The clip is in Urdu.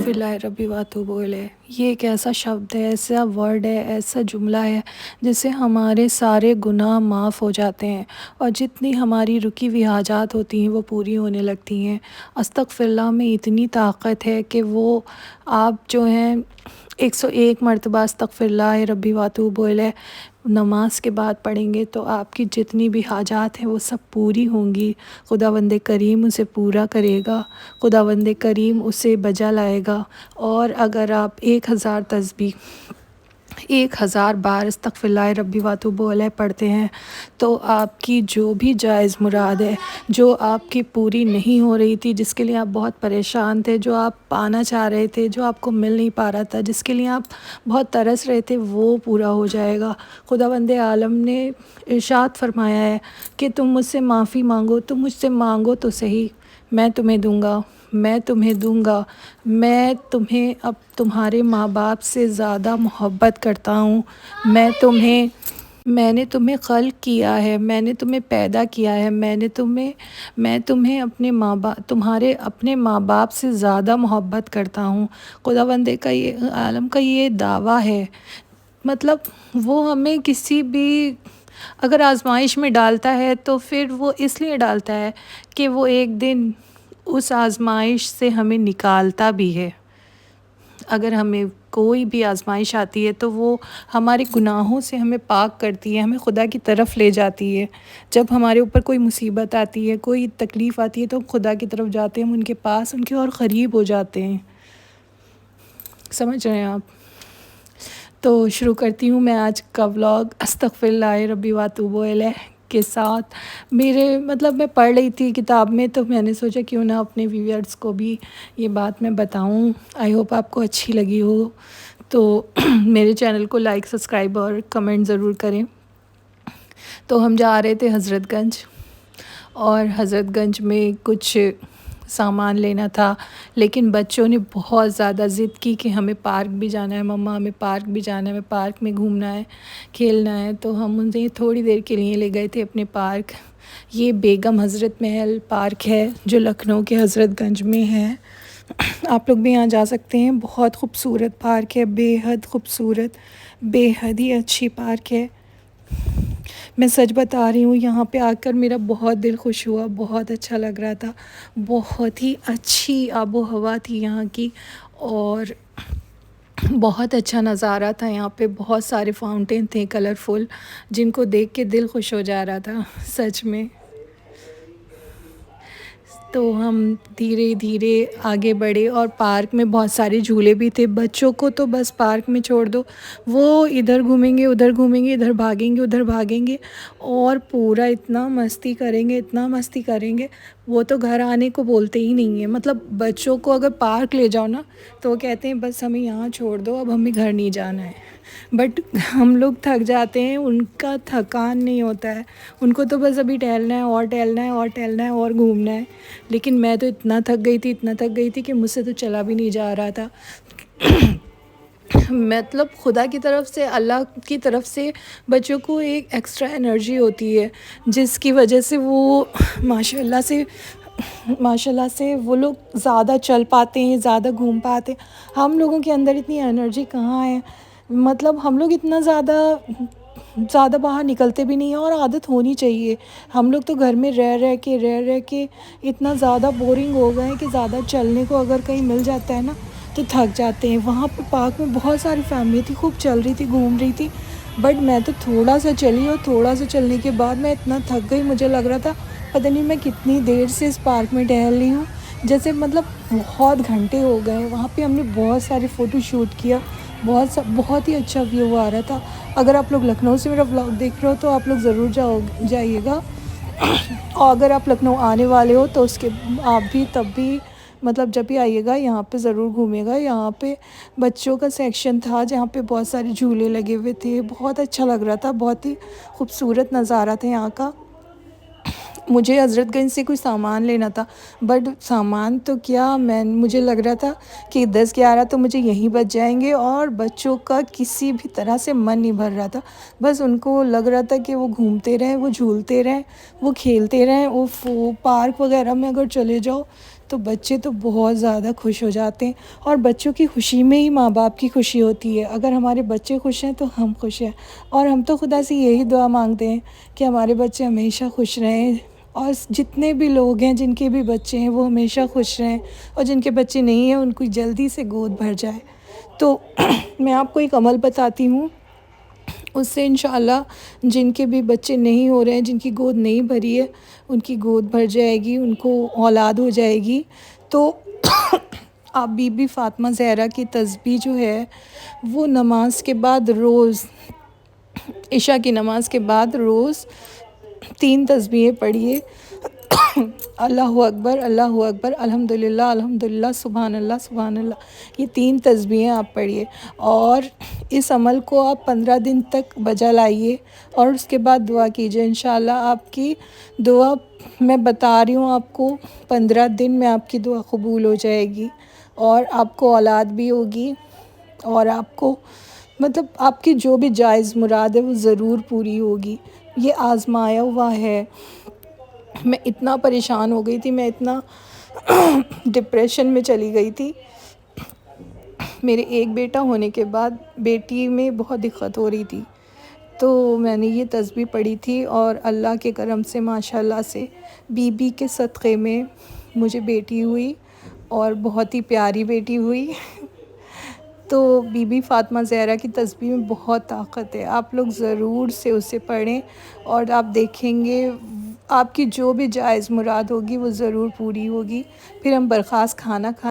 استغفراللہ ربی واتوب الیہ۔ یہ ایک ایسا شبد ہے، ایسا ورڈ ہے، ایسا جملہ ہے جس سے ہمارے سارے گناہ معاف ہو جاتے ہیں اور جتنی ہماری رکی ہوئی حاجات ہوتی ہیں وہ پوری ہونے لگتی ہیں۔ استغفراللہ میں اتنی طاقت ہے کہ وہ آپ جو ہیں 101 مرتبہ استغفراللہ ربی واتوب الیہ نماز کے بعد پڑھیں گے تو آپ کی جتنی بھی حاجات ہیں وہ سب پوری ہوں گی۔ خداوند کریم اسے پورا کرے گا، خداوند کریم اسے بجا لائے گا۔ اور اگر آپ 1000 تسبیح 1000 بار استغفراللہ ربی واتوب الیہ پڑھتے ہیں تو آپ کی جو بھی جائز مراد ہے، جو آپ کی پوری نہیں ہو رہی تھی، جس کے لیے آپ بہت پریشان تھے، جو آپ پانا چاہ رہے تھے، جو آپ کو مل نہیں پا رہا تھا، جس کے لیے آپ بہت ترس رہے تھے، وہ پورا ہو جائے گا۔ خداوند عالم نے ارشاد فرمایا ہے کہ تم مجھ سے معافی مانگو، تم مجھ سے مانگو تو صحیح، میں تمہیں دوں گا، میں تمہیں دوں گا۔ میں تمہیں اب تمہارے ماں باپ سے زیادہ محبت کرتا ہوں۔ میں نے تمہیں خلق کیا ہے، میں نے تمہیں پیدا کیا ہے، میں تمہیں تمہارے اپنے ماں باپ سے زیادہ محبت کرتا ہوں۔ خداوند کا یہ عالم کا یہ دعویٰ ہے۔ مطلب وہ ہمیں کسی بھی اگر آزمائش میں ڈالتا ہے تو پھر وہ اس لیے ڈالتا ہے کہ وہ ایک دن اس آزمائش سے ہمیں نکالتا بھی ہے۔ اگر ہمیں کوئی بھی آزمائش آتی ہے تو وہ ہمارے گناہوں سے ہمیں پاک کرتی ہے، ہمیں خدا کی طرف لے جاتی ہے۔ جب ہمارے اوپر کوئی مصیبت آتی ہے، کوئی تکلیف آتی ہے تو ہم خدا کی طرف جاتے ہیں، ہم ان کے پاس، ان کے اور قریب ہو جاتے ہیں۔ سمجھ رہے ہیں آپ؟ تو شروع کرتی ہوں میں آج کا ولاگ استغفراللہ ربی واتوب الیہ کے ساتھ۔ میں پڑھ رہی تھی کتاب میں تو میں نے سوچا کیوں نہ اپنے ویورز کو بھی یہ بات میں بتاؤں۔ آئی ہوپ آپ کو اچھی لگی ہو تو میرے چینل کو لائک، سبسکرائب اور کمنٹ ضرور کریں۔ تو ہم جا رہے تھے حضرت گنج، اور حضرت گنج میں کچھ سامان لینا تھا، لیکن بچوں نے بہت زیادہ ضد کی کہ ہمیں پارک بھی جانا ہے، مما ہمیں پارک بھی جانا ہے، ہمیں پارک میں گھومنا ہے، کھیلنا ہے۔ تو ہم انہیں تھوڑی دیر کے لیے لے گئے تھے اپنے پارک۔ یہ بیگم حضرت محل پارک ہے جو لکھنؤ کے حضرت گنج میں ہے۔ آپ لوگ بھی یہاں جا سکتے ہیں، بہت خوبصورت پارک ہے، بے حد خوبصورت، بے حد ہی اچھی پارک ہے۔ میں سچ بتا رہی ہوں، یہاں پہ آ کر میرا بہت دل خوش ہوا، بہت اچھا لگ رہا تھا، بہت ہی اچھی آب و ہوا تھی یہاں کی، اور بہت اچھا نظارہ تھا۔ یہاں پہ بہت سارے فاؤنٹین تھے کلرفل، جن کو دیکھ کے دل خوش ہو جا رہا تھا سچ میں۔ تو ہم دھیرے دھیرے آگے بڑھے، اور پارک میں بہت سارے جھولے بھی تھے۔ بچوں کو تو بس پارک میں چھوڑ دو، وہ ادھر گھومیں گے، ادھر گھومیں گے، ادھر بھاگیں گے، ادھر بھاگیں گے، اور پورا اتنا مستی کریں گے، اتنا مستی کریں گے، وہ تو گھر آنے کو بولتے ہی نہیں ہیں۔ مطلب بچوں کو اگر پارک لے جاؤ نا تو وہ کہتے ہیں بس ہمیں یہاں چھوڑ دو، اب ہمیں گھر نہیں جانا ہے۔ بٹ ہم لوگ تھک جاتے ہیں، ان کا تھکان نہیں ہوتا ہے، ان کو تو بس ابھی ٹہلنا ہے اور ٹہلنا ہے اور ٹہلنا ہے اور گھومنا ہے۔ لیکن میں تو اتنا تھک گئی تھی کہ مجھ سے تو چلا بھی نہیں جا رہا تھا۔ مطلب خدا کی طرف سے، اللہ کی طرف سے بچوں کو ایک ایکسٹرا انرجی ہوتی ہے، جس کی وجہ سے وہ ماشاء اللہ سے وہ لوگ زیادہ چل پاتے ہیں، زیادہ گھوم پاتے ہیں۔ ہم لوگوں کے اندر اتنی انرجی کہاں ہے؟ مطلب ہم لوگ اتنا زیادہ باہر نکلتے بھی نہیں ہیں، اور عادت ہونی چاہیے۔ ہم لوگ تو گھر میں رہ کے اتنا زیادہ بورنگ ہو گئے ہیں کہ زیادہ چلنے کو اگر کہیں مل جاتا ہے نا تو تھک جاتے ہیں۔ وہاں پہ پارک میں بہت ساری فیملی تھی، خوب چل رہی تھی، گھوم رہی تھی، بٹ میں تو تھوڑا سا چلی، اور تھوڑا سا چلنے کے بعد میں اتنا تھک گئی، مجھے لگ رہا تھا پتہ نہیں میں کتنی دیر سے اس پارک میں ٹہل رہی ہوں، جیسے مطلب بہت گھنٹے ہو گئے۔ وہاں پہ ہم نے بہت سارے فوٹو شوٹ کیا، بہت ہی اچھا ویو آ رہا تھا۔ اگر آپ لوگ لکھنؤ سے میرا ولاگ دیکھ رہے ہو تو آپ لوگ ضرور جائیے گا، اور اگر آپ لکھنؤ آنے والے ہو تو آپ بھی تب بھی مطلب جب بھی آئیے گا یہاں پہ ضرور گھومے گا۔ یہاں پہ بچوں کا سیکشن تھا جہاں پہ بہت سارے جھولے لگے ہوئے تھے، بہت اچھا لگ رہا تھا، بہت ہی خوبصورت نظارہ تھا یہاں کا۔ مجھے حضرت گنج سے کوئی سامان لینا تھا، بٹ سامان تو کیا، مجھے لگ رہا تھا کہ 10-11 تو مجھے یہیں بچ جائیں گے، اور بچوں کا کسی بھی طرح سے من نہیں بھر رہا تھا۔ بس ان کو لگ رہا تھا کہ وہ گھومتے رہیں، وہ جھولتے رہیں، وہ کھیلتے رہیں۔ وہ پارک وغیرہ میں اگر چلے جاؤ تو بچے تو بہت زیادہ خوش ہو جاتے ہیں، اور بچوں کی خوشی میں ہی ماں باپ کی خوشی ہوتی ہے۔ اگر ہمارے بچے خوش ہیں تو ہم خوش ہیں، اور ہم تو خدا سے یہی دعا مانگتے ہیں کہ ہمارے بچے ہمیشہ خوش رہیں، اور جتنے بھی لوگ ہیں جن کے بھی بچے ہیں وہ ہمیشہ خوش رہیں، اور جن کے بچے نہیں ہیں ان کو جلدی سے گود بھر جائے۔ تو میں آپ کو ایک عمل بتاتی ہوں، اس سے انشاءاللہ جن کے بھی بچے نہیں ہو رہے ہیں، جن کی گود نہیں بھری ہے، ان کی گود بھر جائے گی، ان کو اولاد ہو جائے گی۔ تو آپ بی بی فاطمہ زہرا کی تسبیح جو ہے وہ نماز کے بعد روز، عشاء کی نماز کے بعد روز 3 تسبیحیں پڑھیے۔ اللہ اکبر، اللہ اکبر، الحمدللہ، الحمدللہ، سبحان اللہ، سبحان اللہ، یہ 3 تسبیحیں آپ پڑھیے، اور اس عمل کو آپ 15 دن تک بجا لائیے، اور اس کے بعد دعا کیجیے۔ انشاءاللہ آپ کی دعا، میں بتا رہی ہوں آپ کو، 15 دن میں آپ کی دعا قبول ہو جائے گی، اور آپ کو اولاد بھی ہوگی، اور آپ کو مطلب آپ کی جو بھی جائز مراد ہے وہ ضرور پوری ہوگی۔ یہ آزمایا ہوا ہے۔ میں اتنا پریشان ہو گئی تھی، میں اتنا ڈپریشن میں چلی گئی تھی۔ میرے ایک بیٹا ہونے کے بعد بیٹی میں بہت دقت ہو رہی تھی، تو میں نے یہ تسبیح پڑھی تھی، اور اللہ کے کرم سے ماشاءاللہ سے بی بی کے صدقے میں مجھے بیٹی ہوئی، اور بہت ہی پیاری بیٹی ہوئی۔ تو بی بی فاطمہ زہرا کی تسبیح میں بہت طاقت ہے، آپ لوگ ضرور سے اسے پڑھیں، اور آپ دیکھیں گے آپ کی جو بھی جائز مراد ہوگی وہ ضرور پوری ہوگی۔ پھر ہم برخاست کھانا